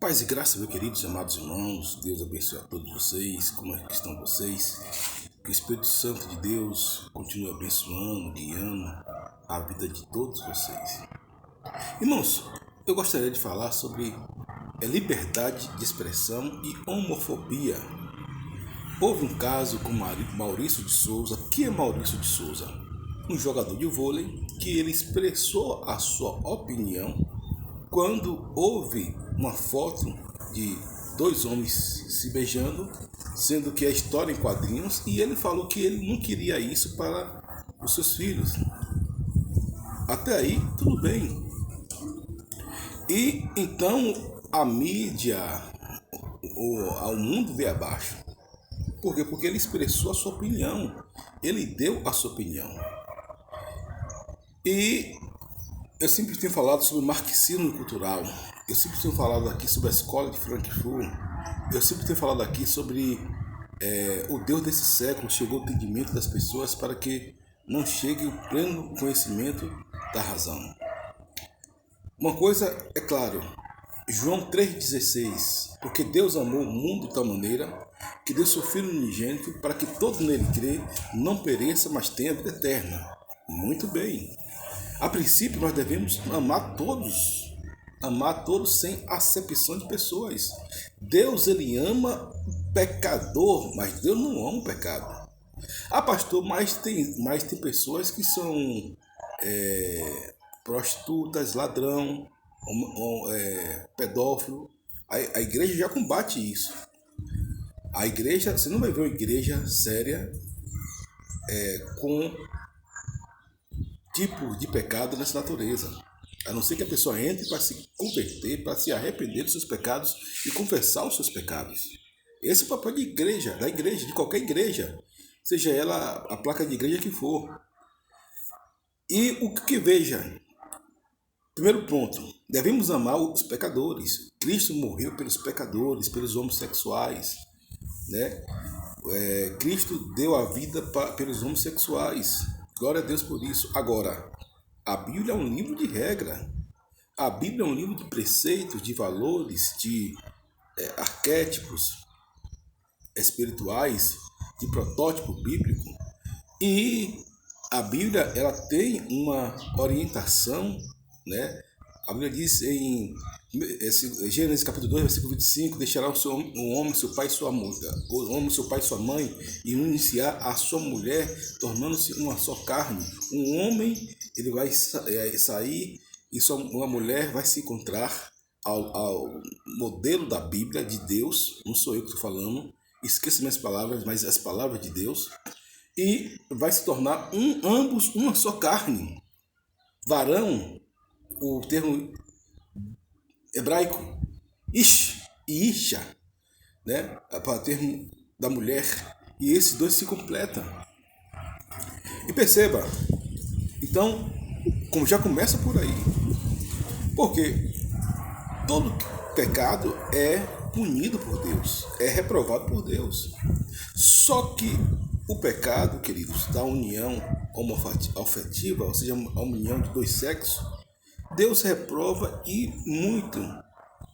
Paz e graça, meus queridos, amados irmãos, Deus abençoe a todos vocês, como é que estão vocês? Que o Espírito Santo de Deus continue abençoando, guiando a vida de todos vocês. Irmãos, eu gostaria de falar sobre liberdade de expressão e homofobia. Houve um caso com Maurício de Souza. Que é Maurício de Souza? Um jogador de vôlei que ele expressou a sua opinião quando houve uma foto de dois homens se beijando, sendo que é história em quadrinhos, e ele falou que ele não queria isso para os seus filhos. Até aí, tudo bem. E então a mídia, o mundo veio abaixo. Por quê? Porque ele expressou a sua opinião. Ele deu a sua opinião. E eu sempre tenho falado sobre marxismo cultural. Eu sempre tenho falado aqui sobre a escola de Frankfurt. Eu sempre tenho falado aqui sobre o Deus desse século. Chegou o entendimento das pessoas para que não chegue o pleno conhecimento da razão. Uma coisa é claro, João 3,16, porque Deus amou o mundo de tal maneira que deu seu Filho unigênito para que todo nele crê não pereça, mas tenha vida eterna. Muito bem. A princípio, nós devemos amar todos sem acepção de pessoas. Deus, ele ama o pecador, mas Deus não ama o pecado. Ah, pastor, mas tem pessoas que são prostitutas, ladrão, pedófilo. A igreja já combate isso. A igreja, você não vai ver uma igreja séria com tipo de pecado nessa natureza, a não ser que a pessoa entre para se converter, para se arrepender dos seus pecados e confessar os seus pecados. Esse é o papel da igreja, de qualquer igreja, seja ela a placa de igreja que for. E o que veja, primeiro ponto, devemos amar os pecadores. Cristo morreu pelos pecadores, pelos homossexuais, né? Cristo deu a vida pelos homossexuais. Glória a Deus por isso. Agora, a Bíblia é um livro de regra. A Bíblia é um livro de preceitos, de valores, de arquétipos espirituais, de protótipo bíblico. E a Bíblia, ela tem uma orientação, né? A Bíblia diz em Gênesis capítulo 2, versículo 25, deixará o homem, seu pai e sua mulher, o homem, seu pai e sua mãe, e unir-se-á a sua mulher, tornando-se uma só carne. Um homem, ele vai sair e uma mulher vai se encontrar ao modelo da Bíblia, de Deus. Não sou eu que estou falando, esqueça minhas palavras, mas as palavras de Deus, e vai se tornar ambos uma só carne. Varão, o termo hebraico, ish e isha, né? Para o termo da mulher, e esses dois se completam. E perceba, então, como já começa por aí, porque todo pecado é punido por Deus, é reprovado por Deus. Só que o pecado, queridos, da união homoafetiva, ou seja, a união de dois sexos, Deus reprova e muito.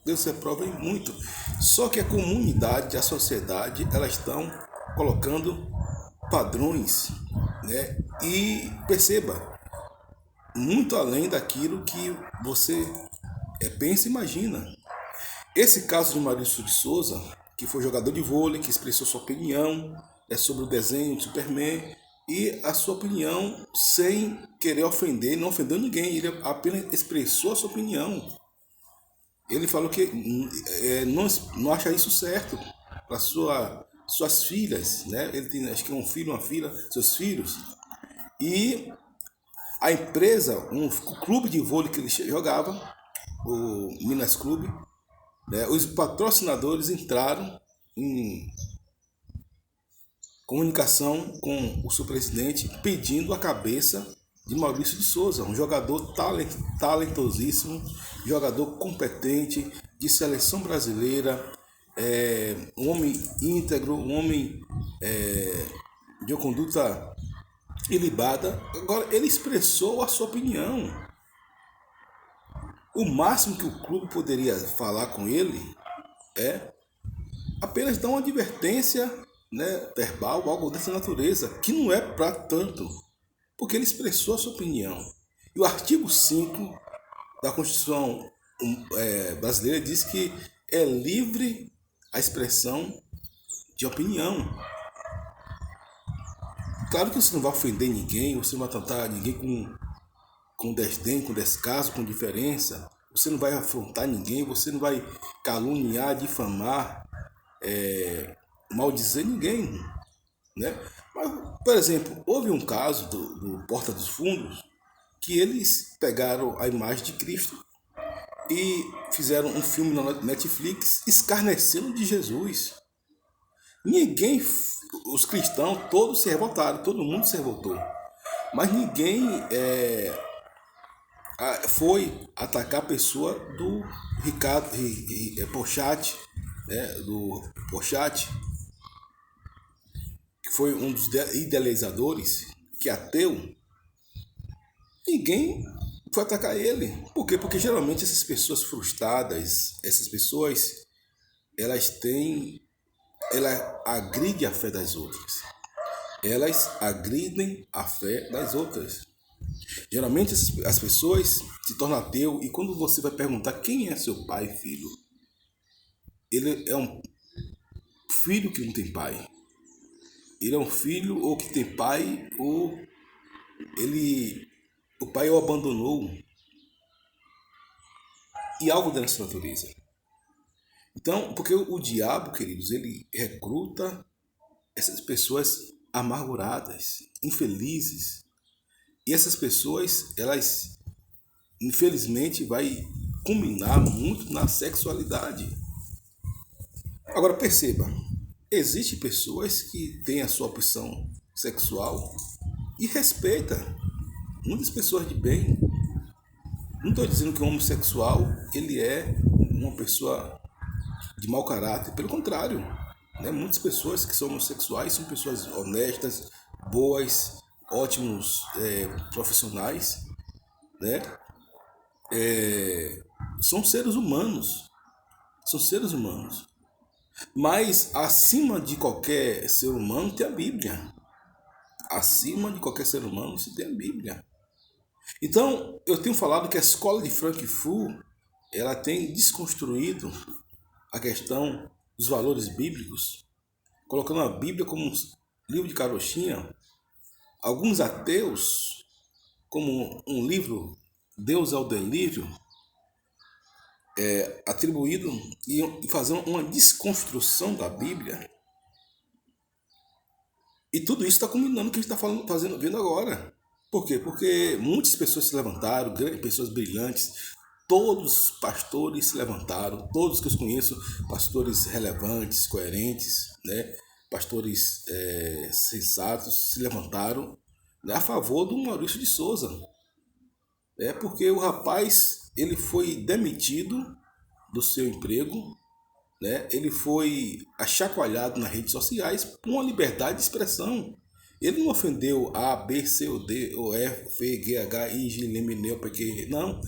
Deus reprova e muito. Só que a comunidade, a sociedade, elas estão colocando padrões, né? E perceba, muito além daquilo que você pensa e imagina. Esse caso de Maurício de Souza, que foi jogador de vôlei, que expressou sua opinião sobre o desenho de Superman, e a sua opinião sem querer ofender, não ofendeu ninguém, ele apenas expressou a sua opinião. Ele falou que não acha isso certo para suas filhas, né? Ele tem, acho que um filho, uma filha, seus filhos. E a empresa, o clube de vôlei que ele jogava, o Minas Clube, né? Os patrocinadores entraram em comunicação com o seu presidente pedindo a cabeça de Maurício de Souza, um jogador talentosíssimo, jogador competente, de seleção brasileira, um homem íntegro, um homem de uma conduta ilibada. Agora, ele expressou a sua opinião. O máximo que o clube poderia falar com ele é apenas dar uma advertência, né, verbal, algo dessa natureza, que não é para tanto, porque ele expressou a sua opinião. E o artigo 5 da Constituição brasileira diz que é livre a expressão de opinião. Claro que você não vai ofender ninguém, você não vai tratar ninguém com desdém, com descaso, com indiferença. Você não vai afrontar ninguém, você não vai caluniar, difamar, maldizer ninguém, né? Mas, por exemplo, houve um caso do Porta dos Fundos que eles pegaram a imagem de Cristo e fizeram um filme na Netflix escarnecendo de Jesus. Ninguém, os cristãos todos se revoltaram, todo mundo se revoltou, mas ninguém foi atacar a pessoa do Ricardo Pochat, né, do Pochat, que foi um dos idealizadores, que é ateu. Ninguém foi atacar ele. Por quê? Porque geralmente essas pessoas frustradas, essas pessoas, ela agride a fé das outras. Elas agridem a fé das outras. Geralmente as pessoas se tornam ateu e quando você vai perguntar quem é seu pai e filho, ele é um filho que não tem pai. Ele é um filho ou que tem pai ou o pai o abandonou e algo dessa natureza. Então, porque o diabo, queridos, ele recruta essas pessoas amarguradas, infelizes. E essas pessoas, elas, infelizmente, vai culminar muito na sexualidade. Agora, perceba, existem pessoas que têm a sua opção sexual e respeita. Muitas pessoas de bem. Não estou dizendo que o homossexual ele é uma pessoa de mau caráter. Pelo contrário, né? Muitas pessoas que são homossexuais são pessoas honestas, boas, ótimos profissionais, né? São seres humanos. São seres humanos. Mas acima de qualquer ser humano tem a Bíblia. Acima de qualquer ser humano se tem a Bíblia. Então, eu tenho falado que a escola de Frankfurt, ela tem desconstruído a questão dos valores bíblicos, colocando a Bíblia como um livro de carochinha. Alguns ateus, como um livro Deus é o Delírio, atribuído e fazendo uma desconstrução da Bíblia. E tudo isso está combinando o que a gente está vendo agora. Por quê? Porque muitas pessoas se levantaram, pessoas brilhantes, todos os pastores se levantaram, todos que eu conheço, pastores relevantes, coerentes, né? Pastores sensatos, se levantaram, né, a favor do Maurício de Souza. Porque o rapaz ele foi demitido do seu emprego, né? Ele foi achacoalhado nas redes sociais por uma liberdade de expressão. Ele não ofendeu A, B, C, ou D, ou F, G, H, I, G, L, M, N, O, P, Q, não.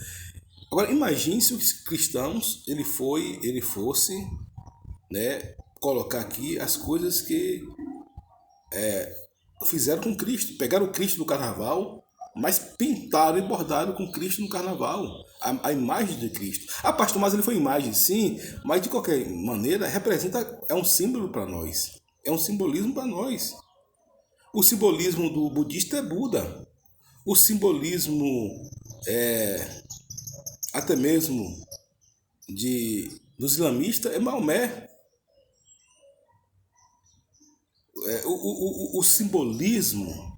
Agora imagine se os cristãos ele fosse, né, colocar aqui as coisas que fizeram com Cristo. Pegaram o Cristo do carnaval, mas pintaram e bordaram com Cristo no carnaval. A imagem de Cristo. Ah, pastor, mas ele foi imagem, sim, mas de qualquer maneira é um símbolo para nós. É um simbolismo para nós. O simbolismo do budista é Buda. O simbolismo até mesmo dos islamistas é Maomé. O simbolismo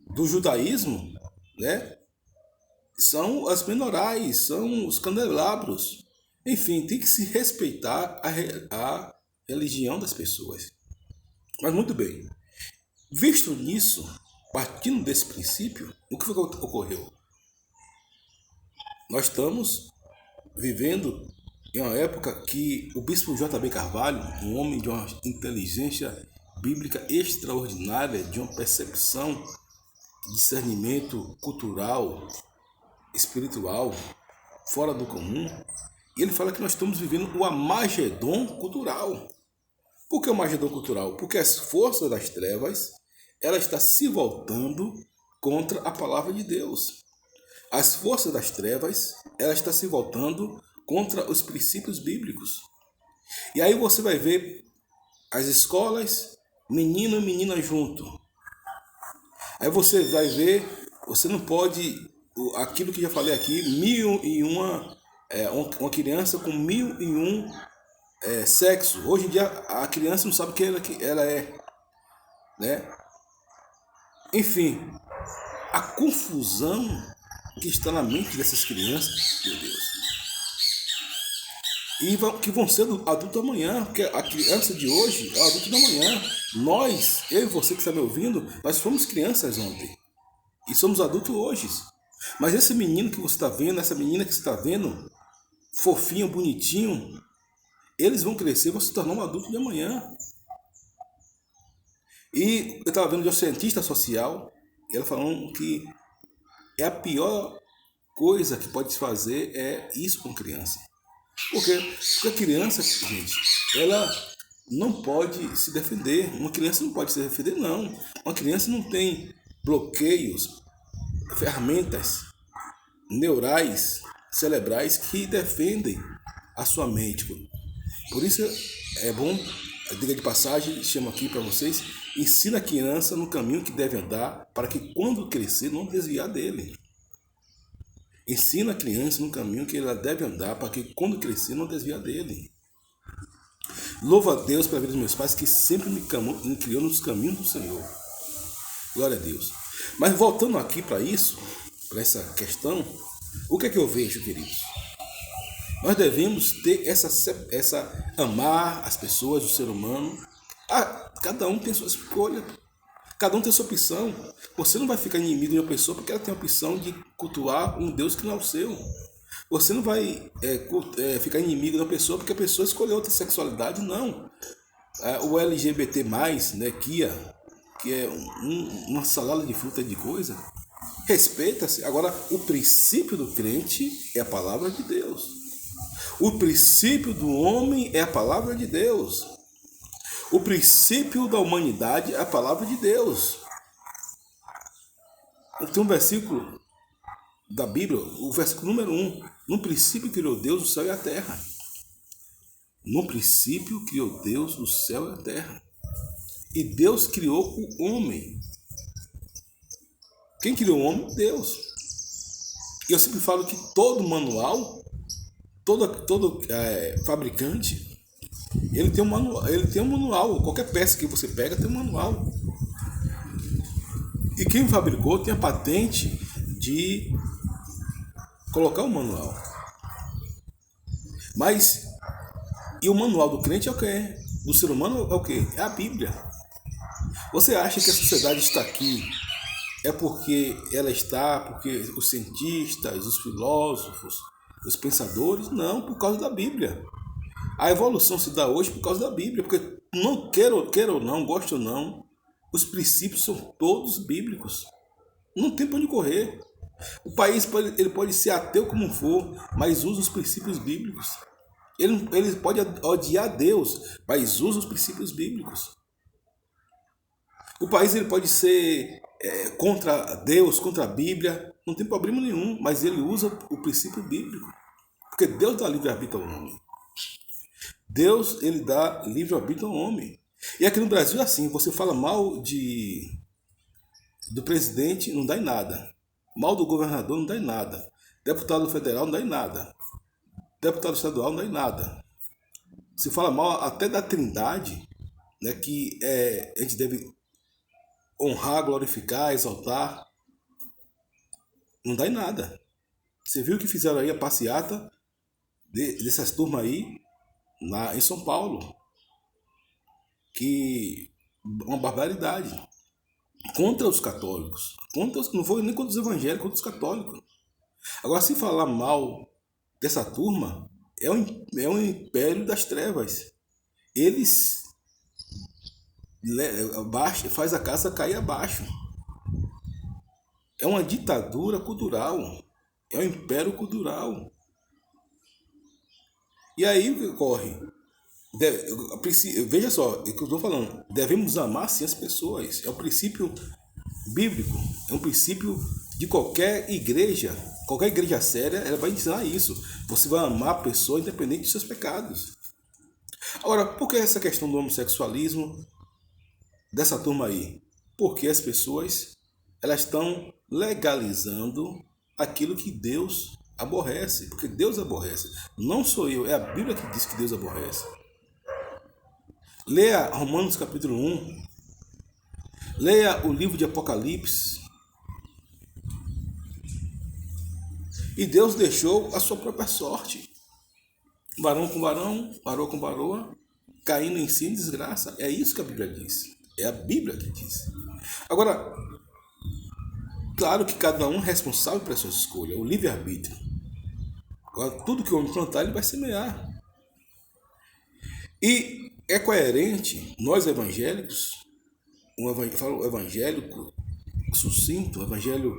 do judaísmo, né, são as menorais, são os candelabros. Enfim, tem que se respeitar a religião das pessoas. Mas muito bem, visto nisso, partindo desse princípio, o que foi que ocorreu? Nós estamos vivendo em uma época que o bispo J.B. Carvalho, um homem de uma inteligência bíblica extraordinária, de uma percepção, discernimento cultural, espiritual fora do comum. E ele fala que nós estamos vivendo o Armagedon cultural. Por que o Armagedon cultural? Porque as forças das trevas, ela está se voltando contra a palavra de Deus. As forças das trevas, ela está se voltando contra os princípios bíblicos. E aí você vai ver as escolas, menino e menina junto. Aí você vai ver, você não pode, aquilo que já falei aqui, uma criança com 1001 sexo. Hoje em dia a criança não sabe o que ela é, né? Enfim, a confusão que está na mente dessas crianças, meu Deus. E que vão ser adultos amanhã, porque a criança de hoje é o adulto da manhã. Nós, eu e você que está me ouvindo, nós fomos crianças ontem. E somos adultos hoje. Mas esse menino que você está vendo, essa menina que você está vendo, fofinho, bonitinho, eles vão crescer, vão se tornar um adulto de amanhã. E eu estava vendo de um cientista social, e ela falando que é a pior coisa que pode se fazer é isso com criança. Porque a criança, gente, ela não pode se defender. Uma criança não pode se defender, não. Uma criança não tem bloqueios, ferramentas neurais, cerebrais que defendem a sua mente. Por isso é bom, a dica de passagem, chamo aqui para vocês, ensina a criança no caminho que deve andar, para que quando crescer não desviar dele. Ensina a criança no caminho que ela deve andar, para que quando crescer não desviar dele. Louvo a Deus pela vida dos meus pais, que sempre me criou nos caminhos do Senhor. Glória a Deus. Mas voltando aqui para isso, para essa questão, o que é que eu vejo, queridos? Nós devemos ter essa amar as pessoas, o ser humano. Cada um tem sua escolha. Cada um tem sua opção. Você não vai ficar inimigo de uma pessoa porque ela tem a opção de cultuar um Deus que não é o seu. Você não vai ficar inimigo da pessoa porque a pessoa escolheu outra sexualidade, não. O LGBT+, né, que é uma salada de fruta de coisa, respeita-se. Agora, o princípio do crente é a palavra de Deus. O princípio do homem é a palavra de Deus. O princípio da humanidade é a palavra de Deus. Tem um versículo da Bíblia, o versículo número 1. No princípio criou Deus o céu e a terra. No princípio criou Deus o céu e a terra. E Deus criou o homem. Quem criou o homem? Deus. E eu sempre falo que todo manual, todo fabricante, ele tem um manual. Qualquer peça que você pega tem um manual. E quem fabricou tem a patente de colocar o manual. Mas, e o manual do crente é o quê? Do ser humano é o quê? É a Bíblia. Você acha que a sociedade está aqui porque os cientistas, os filósofos, os pensadores? Não, por causa da Bíblia. A evolução se dá hoje por causa da Bíblia, porque não queira ou não, goste ou não, os princípios são todos bíblicos. Não tem para onde correr. O país ele pode ser ateu como for, mas usa os princípios bíblicos. Ele pode odiar Deus, mas usa os princípios bíblicos. O país ele pode ser contra Deus, contra a Bíblia, não tem problema nenhum, mas ele usa o princípio bíblico. Porque Deus dá livre-arbítrio ao homem. Deus, ele dá livre-arbítrio ao homem. E aqui no Brasil é assim, você fala mal do presidente, não dá em nada. Mal do governador, não dá em nada. Deputado federal, não dá em nada. Deputado estadual, não dá em nada. Se fala mal até da Trindade, né, que a gente deve honrar, glorificar, exaltar, não dá em nada. Você viu que fizeram aí a passeata dessas turmas aí em São Paulo, que uma barbaridade contra os católicos, não foi nem contra os evangélicos, contra os católicos. Agora, se falar mal dessa turma, é um império das trevas. Eles faz a casa cair abaixo. É uma ditadura cultural. É um império cultural. E aí o que ocorre? Veja só, o que eu estou falando. Devemos amar sim as pessoas. É um princípio bíblico. É um princípio de qualquer igreja. Qualquer igreja séria, ela vai ensinar isso. Você vai amar a pessoa independente dos seus pecados. Agora, por que essa questão do homossexualismo dessa turma aí? Porque as pessoas elas estão legalizando aquilo que Deus aborrece. Porque Deus aborrece. Não sou eu, é a Bíblia que diz que Deus aborrece. Leia Romanos capítulo 1. Leia o livro de Apocalipse. E Deus deixou a sua própria sorte. Varão com varão, varoa com varoa, caindo em si em desgraça. É isso que a Bíblia diz. É a Bíblia que diz. Agora, claro que cada um é responsável pela sua escolha, o livre-arbítrio. Agora, tudo que o homem plantar, ele vai semear. E é coerente, nós evangélicos, falo evangélico sucinto, evangélico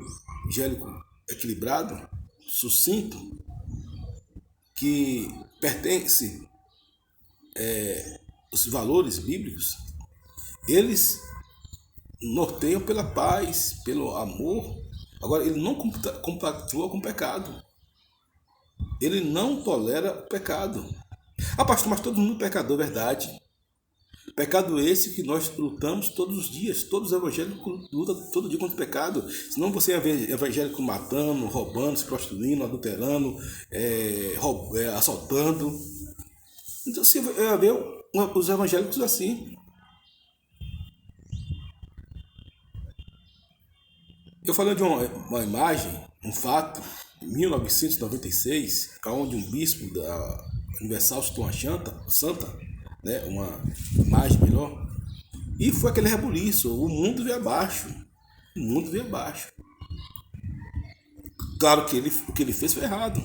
equilibrado, sucinto, que pertence os valores bíblicos, eles norteiam pela paz, pelo amor. Agora, ele não compactua com o pecado. Ele não tolera o pecado. Ah, pastor, mas todo mundo é pecador, verdade. Pecado esse que nós lutamos todos os dias. Todos os evangélicos lutam todo dia contra o pecado. Senão você é evangélico matando, roubando, se prostituindo, adulterando, assaltando. Então você vai ver os evangélicos assim. Eu falei de uma imagem, um fato, em 1996, onde um bispo da Universal citou uma santa, né, uma imagem melhor, e foi aquele rebuliço, o mundo veio abaixo. O mundo veio abaixo. Claro que o que ele fez foi errado.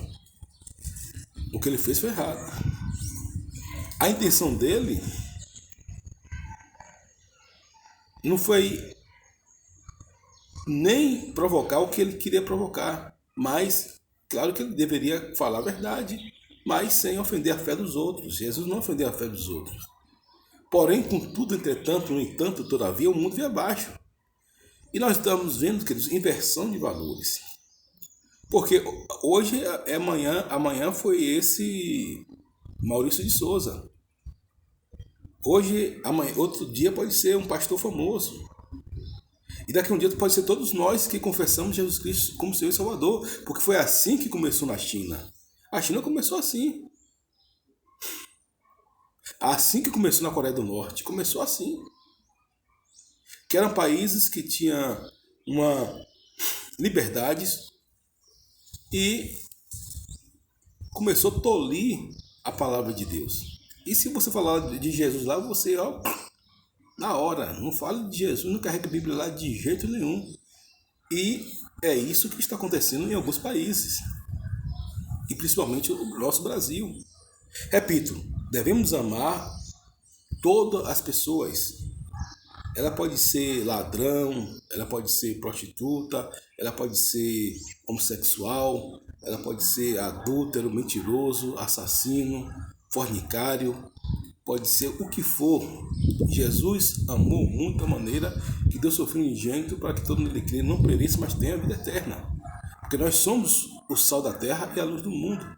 O que ele fez foi errado. A intenção dele não foi nem provocar o que ele queria provocar, mas claro que ele deveria falar a verdade, mas sem ofender a fé dos outros. Jesus não ofendeu a fé dos outros. Porém, contudo, entretanto, no entanto, todavia, o mundo veio abaixo. E nós estamos vendo, queridos, inversão de valores. Porque hoje é amanhã foi esse Maurício de Souza. Hoje, amanhã, outro dia pode ser um pastor famoso. E daqui a um dia pode ser todos nós que confessamos Jesus Cristo como Senhor e Salvador. Porque foi assim que começou na China. A China começou assim. Assim que começou na Coreia do Norte. Começou assim. Que eram países que tinham uma liberdades e começou a tolir a palavra de Deus. E se você falar de Jesus lá, você, na hora, não fale de Jesus, não carrega a Bíblia lá de jeito nenhum. E é isso que está acontecendo em alguns países. E principalmente o nosso Brasil. Repito, devemos amar todas as pessoas. Ela pode ser ladrão, ela pode ser prostituta, ela pode ser homossexual, ela pode ser adúltero, mentiroso, assassino, fornicário, pode ser o que for. Jesus amou muito a maneira que deu seu Filho unigênito para que todo mundo crê não pereça, mas tenha a vida eterna. Porque nós somos o sal da terra e a luz do mundo.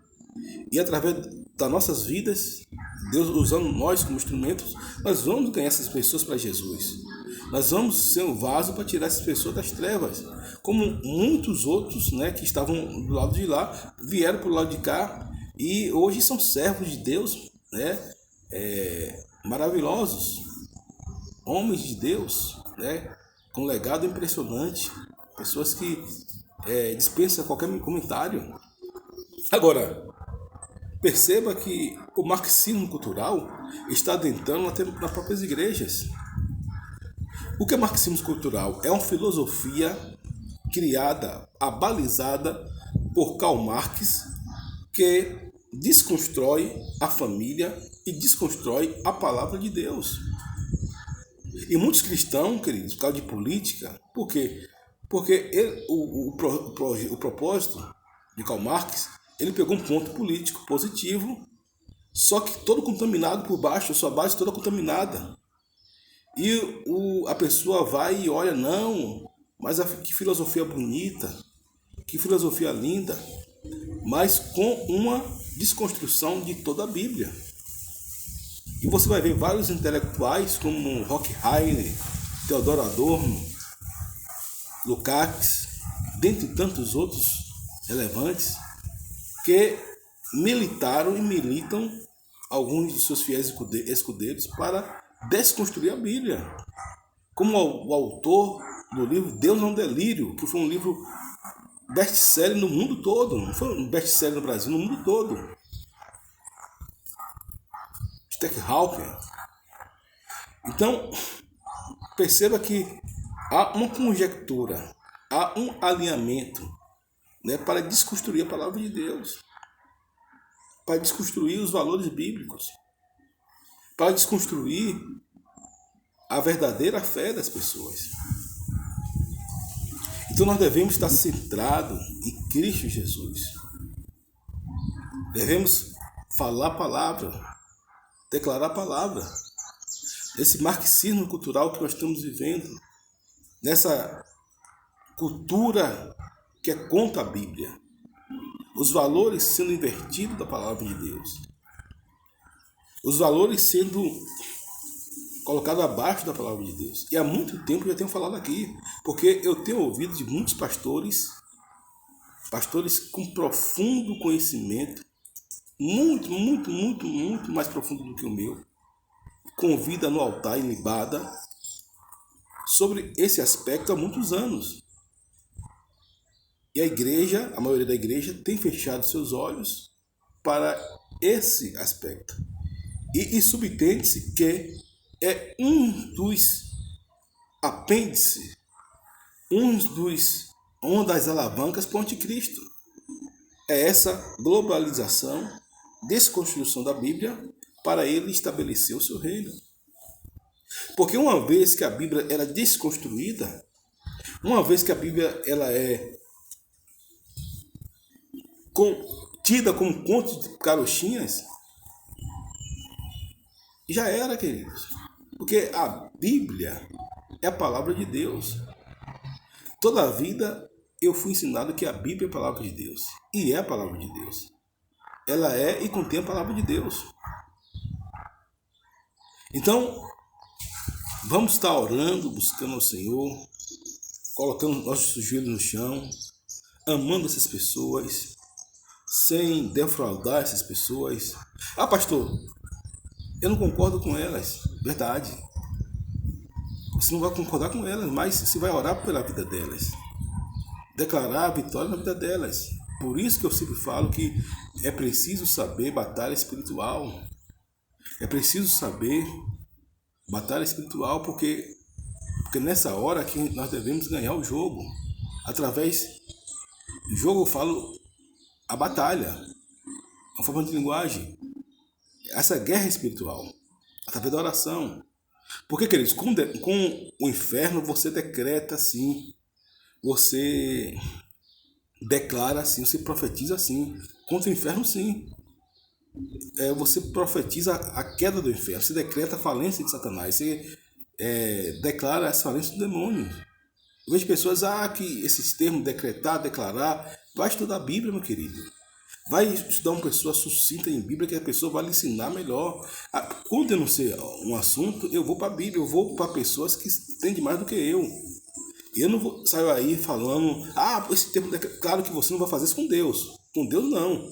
E através das nossas vidas, Deus usando nós como instrumentos, nós vamos ganhar essas pessoas para Jesus. Nós vamos ser um vaso para tirar essas pessoas das trevas. Como muitos outros, né, que estavam do lado de lá, vieram para o lado de cá e hoje são servos de Deus, né, maravilhosos, homens de Deus, né, com um legado impressionante, pessoas que dispensam qualquer comentário. Agora, perceba que o marxismo cultural está adentrando até nas próprias igrejas. O que é marxismo cultural? É uma filosofia criada, abalizada por Karl Marx, que desconstrói a família e desconstrói a palavra de Deus. E muitos cristãos, queridos, por causa de política, por quê? Porque o propósito de Karl Marx, ele pegou um ponto político positivo, só que todo contaminado por baixo, a sua base toda contaminada. E a pessoa vai e olha, não, mas que filosofia bonita, que filosofia linda, mas com uma desconstrução de toda a Bíblia. E você vai ver vários intelectuais como Horkheimer, Theodor Adorno, Lukács, dentre tantos outros relevantes, que militaram e militam alguns de seus fiéis escudeiros para desconstruir a Bíblia. Como o autor do livro Deus não Delírio, que foi um livro best-seller no mundo todo, não foi um best-seller no Brasil, no mundo todo. Steckhauer. Então, perceba que há uma conjectura, há um alinhamento, né, para desconstruir a palavra de Deus, para desconstruir os valores bíblicos, para desconstruir a verdadeira fé das pessoas. Então nós devemos estar centrados em Cristo Jesus. Devemos falar a palavra, declarar a palavra. Esse marxismo cultural que nós estamos vivendo, nessa cultura que é contra a Bíblia, os valores sendo invertidos da palavra de Deus, os valores sendo colocados abaixo da palavra de Deus. E há muito tempo eu já tenho falado aqui, porque eu tenho ouvido de muitos pastores com profundo conhecimento, muito mais profundo do que o meu, com vida no altar ilibada, sobre esse aspecto há muitos anos. E a igreja, a maioria da igreja, tem fechado seus olhos para esse aspecto. E subentende-se que é um dos apêndices, uma das alavancas para o anticristo. É essa globalização, desconstrução da Bíblia, para ele estabelecer o seu reino. Porque uma vez que a Bíblia era desconstruída, uma vez que a Bíblia ela é tida como contos de carochinhas, já era, queridos. Porque a Bíblia é a palavra de Deus. Toda a vida eu fui ensinado que a Bíblia é a palavra de Deus. E é a palavra de Deus. Ela é e contém a palavra de Deus. Então, vamos estar orando, buscando ao Senhor, colocando nossos joelhos no chão, amando essas pessoas, sem defraudar essas pessoas. Ah, pastor, eu não concordo com elas. Verdade. Você não vai concordar com elas, mas você vai orar pela vida delas. Declarar a vitória na vida delas. Por isso que eu sempre falo que é preciso saber batalha espiritual. É preciso saber batalha espiritual, porque nessa hora que nós devemos ganhar o jogo. Através do jogo eu falo a batalha, uma forma de linguagem. Essa guerra espiritual, através da oração. Porque, queridos, com o inferno você decreta assim, você declara assim, você profetiza assim. Contra o inferno, sim. Você profetiza a queda do inferno, você decreta a falência de Satanás, você declara a falência do demônio. Eu vejo pessoas, que esses termos, decretar, declarar, vai estudar a Bíblia, meu querido. Vai estudar uma pessoa sucinta em Bíblia, que a pessoa vai lhe ensinar melhor. Quando eu não sei um assunto, eu vou para a Bíblia, eu vou para pessoas que entendem mais do que eu. Eu não vou sair aí falando, esse termo, claro que você não vai fazer isso com Deus. Com Deus não.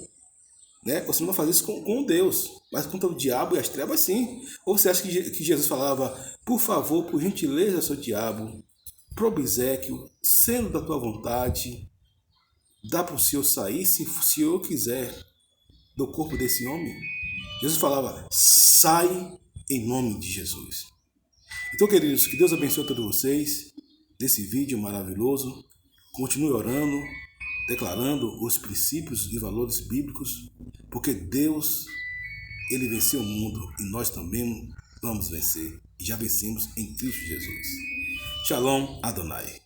Né? Você não vai fazer isso com Deus, mas contra o diabo e as trevas sim. Ou você acha que Jesus falava, por favor, por gentileza, seu diabo, pro obséquio, sendo da tua vontade, dá para o Senhor sair se eu quiser do corpo desse homem? Jesus falava, sai em nome de Jesus. Então, queridos, que Deus abençoe todos vocês desse vídeo maravilhoso. Continue orando, declarando os princípios e valores bíblicos, porque Deus, ele venceu o mundo e nós também vamos vencer. E já vencemos em Cristo Jesus. Shalom Adonai.